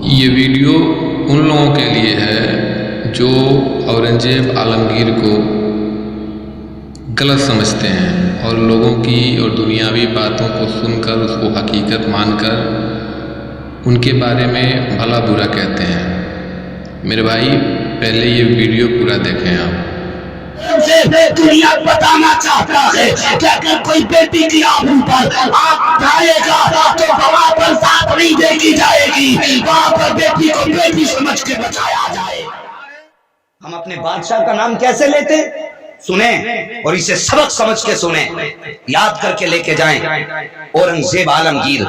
یہ ویڈیو ان لوگوں کے لیے ہے جو اورنگزیب عالمگیر کو غلط سمجھتے ہیں اور لوگوں کی اور دنیاوی باتوں کو سن کر اس کو حقیقت مان کر ان کے بارے میں بھلا برا کہتے ہیں۔ میرے بھائی پہلے یہ ویڈیو پورا دیکھیں آپ۔ دنیا بتانا چاہتا ہے کہ اگر کوئی بیٹی کی آبرو پر آنکھ اٹھائے گا تو وہاں پر ذات نہیں دیکھی جائے گی، وہاں پر بیٹی کو بیٹی سمجھ کے بچایا جائے۔ ہم اپنے بادشاہ کا نام کیسے لیتے؟ سنیں اور اسے سبق سمجھ کے سنیں، یاد کر کے لے کے جائیں۔ اورنگزیب عالمگیر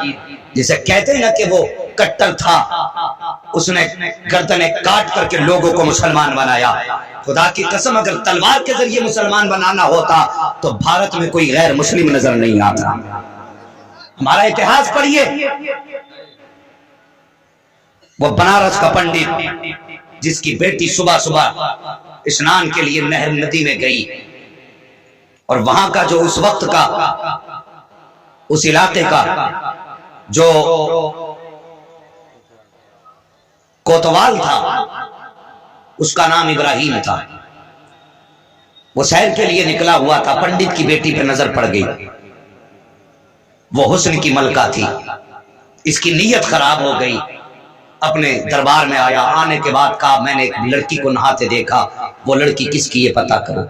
جسے کہتے ہیں نا کہ وہ کٹر تھا، اس نے گردنیں کاٹ کر کے لوگوں کو مسلمان بنایا۔ خدا کی قسم اگر تلوار کے ذریعے مسلمان بنانا ہوتا تو بھارت میں کوئی غیر مسلم نظر نہیں آتا۔ ہمارا اتہاس پڑھیے، وہ بنارس کا پنڈت جس کی بیٹی صبح صبح اسنان کے لیے نہر ندی میں گئی، اور وہاں کا جو اس وقت کا اس علاقے کا جو کوتوال تھا اس کا نام ابراہیم تھا، وہ سیر کے لیے نکلا ہوا تھا، پنڈت کی بیٹی پہ نظر پڑ گئی۔ وہ حسن کی ملکہ تھی، اس کی نیت خراب ہو گئی، اپنے دربار میں آیا، آنے کے بعد کہا میں نے ایک لڑکی کو نہاتے دیکھا، وہ لڑکی کس کی یہ پتہ کرو۔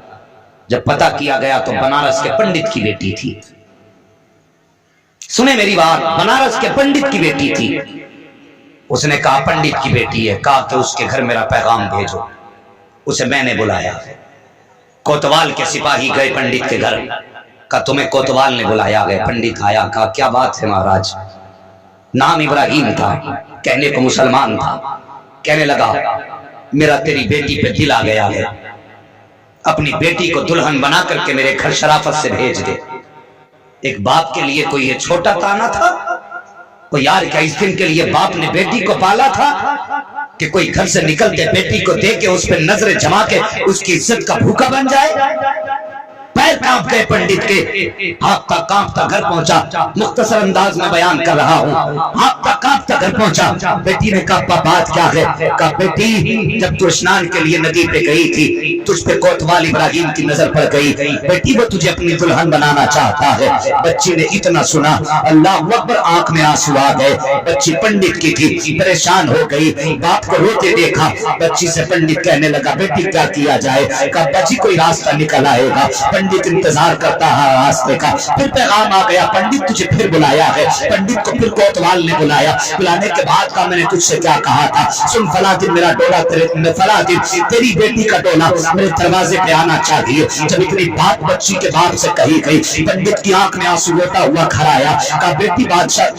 جب پتہ کیا گیا تو بنارس کے پنڈت کی بیٹی تھی۔ سنیں میری بات، بنارس کے پنڈت کی بیٹی تھی۔ اس نے کہا پنڈت کی بیٹی ہے، کہا کہ اس کے گھر میرا پیغام بھیجو۔ اسے میں نے بلایا، کوتوال کے سپاہی گئے پنڈت کے گھر، کہا تمہیں کوتوال نے بلایا گیا۔ پنڈت آیا، کہا کیا بات ہے مہاراج؟ نام ابراہیم تھا، کہنے کو مسلمان تھا، کہنے لگا میرا تیری بیٹی پہ دل آ گیا ہے، اپنی بیٹی کو دلہن بنا کر کے میرے گھر شرافت سے بھیج دے۔ ایک باپ کے لیے کوئی یہ چھوٹا تانا تھا؟ کوئی یار کیا اس دن کے لیے باپ نے بیٹی کو پالا تھا کہ کوئی گھر سے نکلتے بیٹی کو دے کے اس پہ نظریں جما کے اس کی عزت کا بھوکا بن جائے؟ پیر کانپ گئے پنڈت کے، ہانپتا کانپتا گھر پہنچا۔ مختصر انداز میں بیان کر رہا ہوں، ہانپتا کانپتا گھر پہنچا۔ بیٹی نے کہا بات کیا ہے؟ کہا بیٹی جب تو اسنان کے لیے ندی پہ گئی تھی تجھ پہ کوتوال ابراہیم کی نظر پڑ گئی، بیٹی وہ تجھے اپنی دلہن بنانا چاہتا ہے۔ بچی نے اتنا سنا، اللہ اکبر، آنکھ میں آنسو آ گئے۔ بچی پنڈت کی تھی، پریشان ہو گئی، باپ کو روتے دیکھا۔ بچی سے پنڈت کہنے لگا بیٹی کیا کیا جائے؟ کہا بچی کوئی راستہ نکل آئے گا۔ پنڈت انتظار کرتا ہے راستے کا، پھر پیغام آ گیا پنڈت تجھے پھر بلایا ہے۔ پنڈت کو پھر کوتوال نے بلایا، بلانے کے بعد کہا میں نے تجھ سے کیا کہا تھا؟ سن، فلاں دن میرا ڈولا فلاں دن تیری بیٹی کا ڈولا میرے دروازے پہ آنا چاہیے۔ جب اتنی بات بچی کے باپ سے کہی گئی، پنڈت کی آنکھ میں آنسو روتا ہوا گھر آیا۔ کہا بیٹی بادشاہ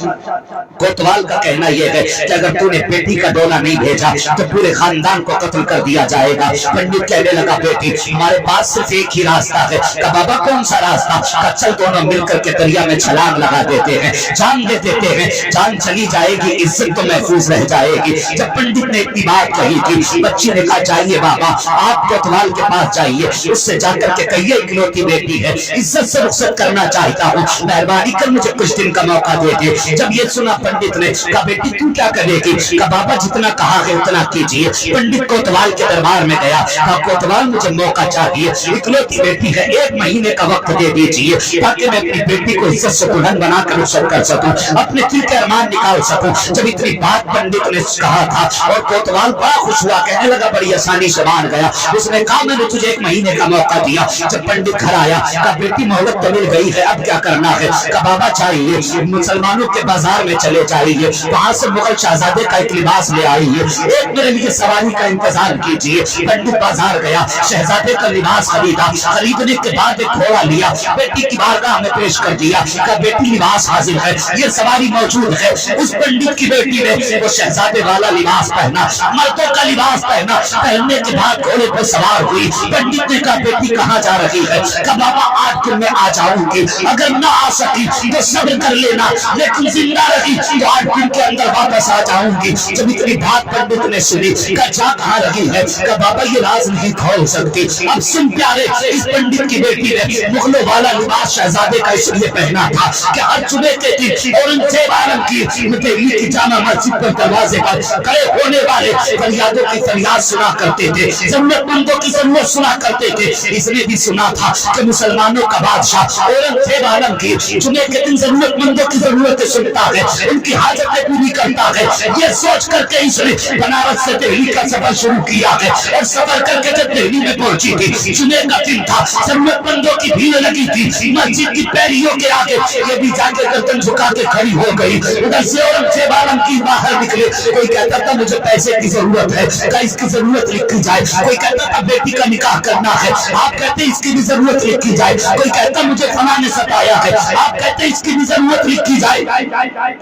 کوتوال کا کہنا یہ ہے کہ اگر تو نے بیٹی کا ڈولا نہیں بھیجا تو پورے خاندان کو قتل کر دیا جائے گا۔ پنڈت کہنے لگا بیٹی ہمارے پاس صرف ایک ہی راستہ ہے۔ کہا بابا کون سا راستہ؟ کہا چل دونوں مل کر کے دریا میں چھلانگ لگا دیتے ہیں، جان دے دیتے ہیں، جان چلی جائے گی، عزت تو محفوظ رہ جائے گی۔ جب پنڈت نے اتنی بات کہی تھی، بچی نے کہا جائیے بابا آپ کوتوال کے پاس جائیے، اس سے جا کر کے کہیے اکلوتی بیٹی ہے، عزت سے رخصت کرنا چاہتا ہوں، مہربانی کر مجھے کچھ دن کا موقع دے دے۔ جب یہ سنا پنڈت نے کہا بیٹی تو کیا کرے گی؟ کہا بابا جتنا کہا ہے اتنا کیجیے۔ پنڈت کوتوال کے دربار میں گیا، کہا کوتوال مجھے موقع چاہیے، اکلوتی بیٹی ہے، 1 مہینے کا وقت دے دیجیے تاکہ میں اپنی بیٹی کو عزت سے دلہن بنا کر رخصت کر سکوں، اپنے دل کے ارمان نکال سکوں۔ جب اتنی بات پنڈت نے کہا تھا اور کوتوال بڑا خوش ہوا، کہنے لگا بڑی آسانی سے مان گیا۔ اس نے کہا میں نے تجھے 1 مہینے کا موقع دیا۔ جب پنڈت گھر آیا، کہا بیٹی مہلت تو مل گئی ہے، اب کیا کرنا ہے؟ کہا بابا چاہیے مسلمانوں کے بازار میں چلے جائیے، وہاں سے مغل شہزادے کا ایک لباس لے آئیے، ایک میرے لیے سواری کا انتظام کیجیے۔ پنڈت بازار گیا، شہزادے کا لباس خریدا، خریدنے کے بعد ایک گھوڑا لیا، بیٹی کی بارگاہ میں پیش کر دیا۔ کہا بیٹی لباس حاضر ہے، یہ سواری موجود ہے۔ اس پنڈت کی بیٹی نے وہ شہزادے والا لباس پہنا، مردوں کا لباس پہنا، پہننے کے بعد گھوڑے پر سوار ہوئی۔ پنڈت نے کہا بیٹی کہاں جا رہی ہے؟ کہا بابا آج دن میں آ جاؤں گی، اگر نہ آ سکی تو صبر کر لینا، لیکن زندہ رہی تو 8 دن کے اندر واپس آ جاؤں گی۔ جب اتنی بات پنڈت نے سنی، کہا جا کہاں رہی ہے؟ کہا بابا یہ راز نہیں کھول سکتی۔ اب سن پیارے، اس پنڈت کی بیٹی بیٹی نے مغلوں والا لباس شہزادے کا اس لیے پہنا تھا کہ ہر جمعے کے دن اورنگزیب عالم کی دہلی کی جامع مسجد پر دروازے پر کھڑے ہونے والے فریادوں کی فریاد سنا کرتے تھے، ضرورت مندوں کی ضرورت سنا کرتے تھے۔ اس نے بھی سنا تھا کہ مسلمانوں کا بادشاہ اورنگزیب عالم کی جمعے کے دن ضرورت مندوں کی ضرورتیں سنتا ہے، ان کی حاجتیں پوری کرتا ہے۔ یہ سوچ کر کے اس نے بنارس سے دہلی کا سفر شروع کیا ہے، اور سفر کر کے جب دہلی میں پہنچی تھی، جمعے کا دن تھا، ضرورت مندوں کی بھیڑ لگی تھی مسجد کی پیریوں کے آگے، یہ بھی جا کے گردن جھکا کے کھڑی ہو گئی۔ ادھر سے اورنگزیب عالم کی باہر نکلے، کوئی کہتا تھا مجھے پیسے کی ضرورت ہے، اس کی ضرورت لکھی جائے، کوئی کہتا تھا بیٹی کا نکاح کرنا ہے، آپ کہتے اس کی بھی ضرورت لکھی جائے، کوئی کہتا مجھے فلاں نے ستایا ہے، آپ کہتے اس کی بھی ضرورت لکھی جائے۔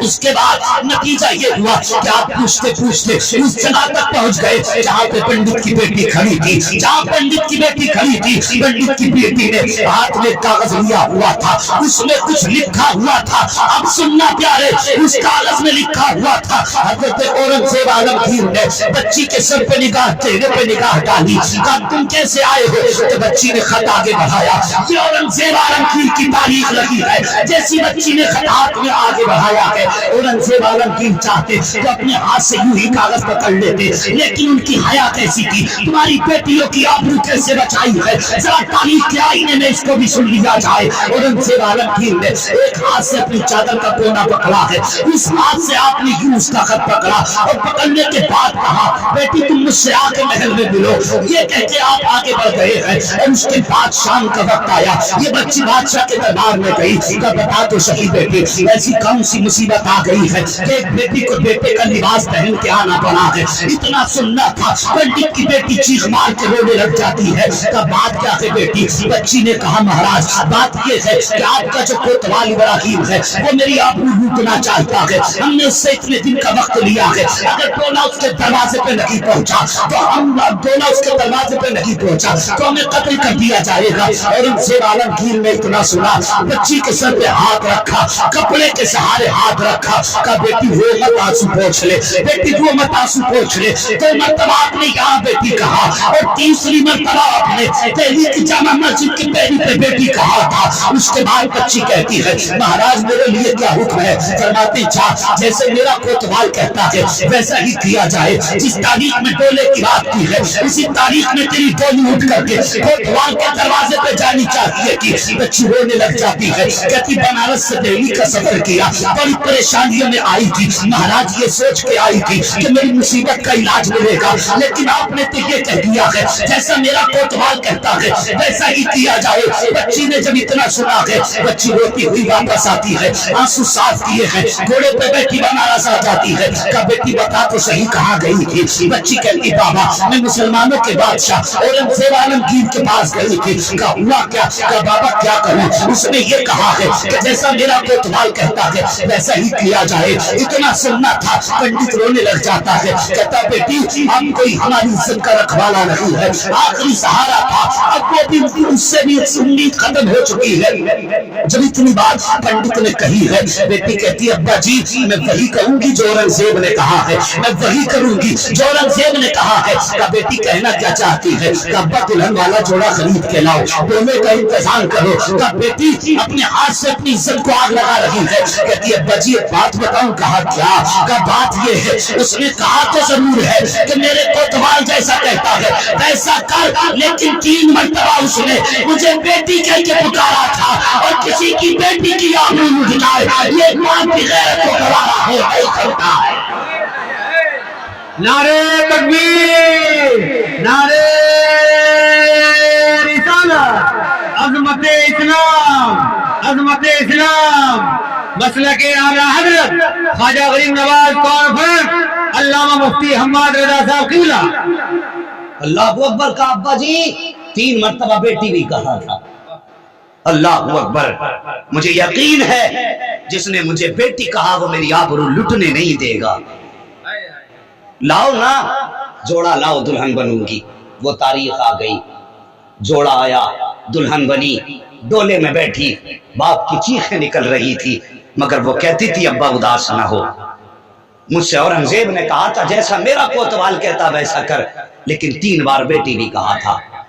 اس کے بعد نتیجہ یہ ہوا کہ آپ پوچھتے پوچھتے اس جگہ تک پہنچ گئے جہاں پہ پنڈت کی بیٹی کھڑی تھی، جہاں پنڈت کی بیٹی کھڑی تھی۔ پنڈت کی بیٹی نے ہاتھ میں کاغذ لیا ہوا تھا، اس میں کچھ لکھا ہوا تھا۔ اب سننا پیارے، اس کاغذ میں لکھا ہوا تھا، حضرت اورنگزیب عالمگیر نے بچی کے سر پہ نگاہ، چہرے پہ نگاہ ڈالی، کہا تم کیسے آئے ہو؟ تو بچی نے خط آگے بڑھایا۔ یہ اورنگزیب عالمگیر کی تاریخ لگی ہے، جیسی بچی نے خط ہاتھ میں آگے بڑھایا ہے۔ اورنگزیب عالمگیر چاہتے تو اپنے ہاتھ سے یوں ہی کاغذ پکڑ لیتے، لیکن ان کی حیا کیسی تھی، تمہاری بیٹیوں کی آبرو کیسے بچائی ہے، ذرا تاریخ کے آئینے میں اس کو بھی سن لیا جائے۔ اورنگزیب عالمگیر نے ایک ہاتھ سے اپنی چادر کا کونا پکڑا ہے، اس ہاتھ سے آپ نے یوں اس کا خط پکڑا، اور پکڑنے کے بعد کہا بیٹی تم مجھ سے آ کے محل میں ملو۔ یہ کہہ کے آپ آگے بڑھ گئے ہیں، اور اس کے بعد شام کا وقت آیا، یہ بچی بادشاہ کے دربار میں گئی، کہا بتا تو صحیح بیٹی ایسی کون سی مصیبت آ گئی ہے کہ ایک بیٹی کو بیٹے کا لباس پہن کے آنا پڑا ہے۔ اتنا سننا تھا، پنڈت کی بیٹی چیخ مار کے رونے لگ جاتی ہے، کہا بات کیا ہے بیٹی؟ بچی نے کہا مہاراج بات یہ ہے کہ آپ کا جو کوتوال ابراہیم ہے وہ میری آبرو لوٹنا چاہتا ہے، ہم نے اس سے اتنے دن کا وقت لیا ہے، اگر ٹولا اس کے دروازے پہ نہیں پہنچا تو ہمیں قتل کر دیا جائے گا۔ اورنگزیب عالمگیر نے اتنا سنا، بچی کے سر پہ ہاتھ رکھا، کپڑے کے سہارے ہاتھ رکھا، کہا بیٹی وہ مت آنسو پوچھ لے، بیٹی وہ مت آنسو پوچھ لے۔ 2 مرتبہ آپ نے یہاں بیٹی کہا، اور 3ری مرتبہ آپ نے دہلی کی جامع مسجد کی پیری پہ بیٹی کہا تھا۔ اس کے بعد بچی کہتی ہے مہاراج میرے لیے کیا حکم ہے؟ فرماتے جا جیسے میرا کوتوال کہتا ہے ویسا ہی کیا جائے، جس تاریخ میں ڈولے کی بات کی ہے اسی تاریخ میں تیری ڈولی اٹھ کر کے کوتوال کے دروازے پہ جانی چاہیے کہ بچی رونے لگ جاتی ہے، کہتی بنارس سے دہلی کا سفر کیا، بڑی پریشانیوں میں آئی تھی، مہاراج یہ سوچ کے آئی تھی کہ میری مصیبت کا علاج ملے گا، لیکن آپ نے تو یہ کہہ دیا ہے جیسا میرا کوتوال کہتا ہے ویسا ہی کیا جائے۔ بچی نے جب اتنا سنا ہے، بچی روتی ہوئی واپس آتی ہے، آنسو صاف کیے ہیں، گھوڑے پہ بیٹھی بنارس آ جاتی ہے، کہا بیٹی بتا تو صحیح کہاں گئی تھی؟ بچی کہتی بابا میں مسلمانوں کے بادشاہ اورنگزیب عالمگیر کے پاس گئی تھی۔ کہا ہوا کیا؟ کہا بابا کیا کروں، اس نے یہ کہا ہے کہ جیسا میرا کوتوال کہتا ہے ویسا ہی کیا جائے۔ اتنا سننا تھا، پنڈت رونے لگ جاتا ہے، کہتا بیٹی اب کوئی ہماری عزت کا رکھوالا نہیں ہے، آخری سہارا تھا، اب وہ بھی اس سے بھی امید ختم ہو چکی ہے۔ جب اتنی بات پنڈت نے کہی ہے، بیٹی کہتی ابا جی میں وہی کہوں گی جو اورنگزیب نے کہا ہے، میں وہی کروں گی جو اورنگزیب نے کہا ہے۔ کہا بیٹی کہنا کیا چاہتی ہے؟ کہا ابا دلہن والا جوڑا خرید کے لاؤ، دونوں کا انتظام کرو۔ کہا بیٹی اپنے ہاتھ سے اپنی عزت کو آگ لگا رہی ہے، کہتی ابا جی ایک بات بتاؤں؟ کہا کیا؟ کہا بات یہ ہے اس نے کہا تو ضرور ہے کہ میرے کوتوال جیسا کہتا ہے ویسا کر، لیکن 3 مرتبہ اس نے مجھے بیٹی کہہ کے پکارا تھا، اور کسی کی بیٹی کی آبرو لوٹنا یہ ماں کی غیرت کو گوارا ہو نہیں کرتا ہے۔ نعرے تکبیر، نعرے رسالت، عظمت اسلام، عظمت اسلام، مسلک اعلیٰ حضرت خواجہ غریب نواز کانفرنس علامہ مفتی حماد رضا صاحب قبلہ۔ اللہ اکبر کا ابا جی 3 مرتبہ بیٹی بھی کہا تھا۔ اللہ اکبر، مجھے یقین ہے جس نے مجھے بیٹی کہا وہ میری آبرو لٹنے نہیں دے گا۔ لاؤ نا جوڑا لاؤ، دلہن بنوں گی۔ وہ تاریخ آ گئی، جوڑا آیا، دلہن بنی، ڈولے میں بیٹھی، باپ کی چیخیں نکل رہی تھی، مگر وہ کہتی تھی ابا اداس نہ ہو۔ مجھ سے اورنگزیب نے کہا تھا جیسا میرا کوتوال کہتا ویسا کر، لیکن 3 بار بیٹی بھی کہا تھا۔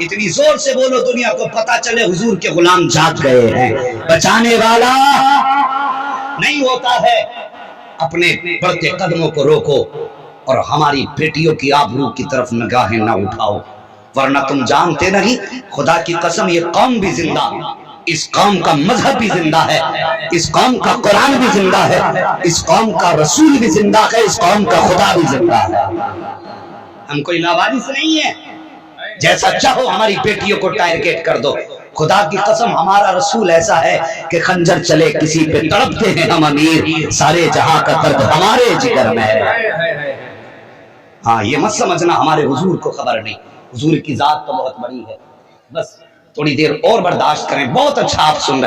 اتنی زور سے بولو دنیا کو پتا چلے حضور کے غلام جاگ گئے ہیں. بچانے والا نہیں ہوتا ہے. اپنے بڑھتے قدموں کو روکو اور ہماری بیٹیوں کی آبرو کی طرف نگاہیں نہ اٹھاؤ، ورنہ تم جانتے نہیں خدا کی قسم یہ قوم بھی زندہ، اس قوم کا مذہب بھی زندہ ہے، اس قوم کا قرآن بھی زندہ ہے، اس قوم کا رسول بھی زندہ ہے، اس قوم کا خدا بھی زندہ ہے. ہم کوئی لاوارث نہیں ہے. جیسا چاہو ہماری بیٹیوں کو ٹارگیٹ کر دو. خدا کی قسم ہمارا رسول ایسا ہے کہ خنجر چلے کسی پہ تڑپتے ہیں ہم امیر، سارے جہاں کا درد ہمارے جگر میں ہے. ہاں یہ مت سمجھنا ہمارے حضور کو خبر نہیں، حضور کی ذات تو بہت بڑی ہے. بس تھوڑی دیر اور برداشت کریں. بہت اچھا آپ سن رہے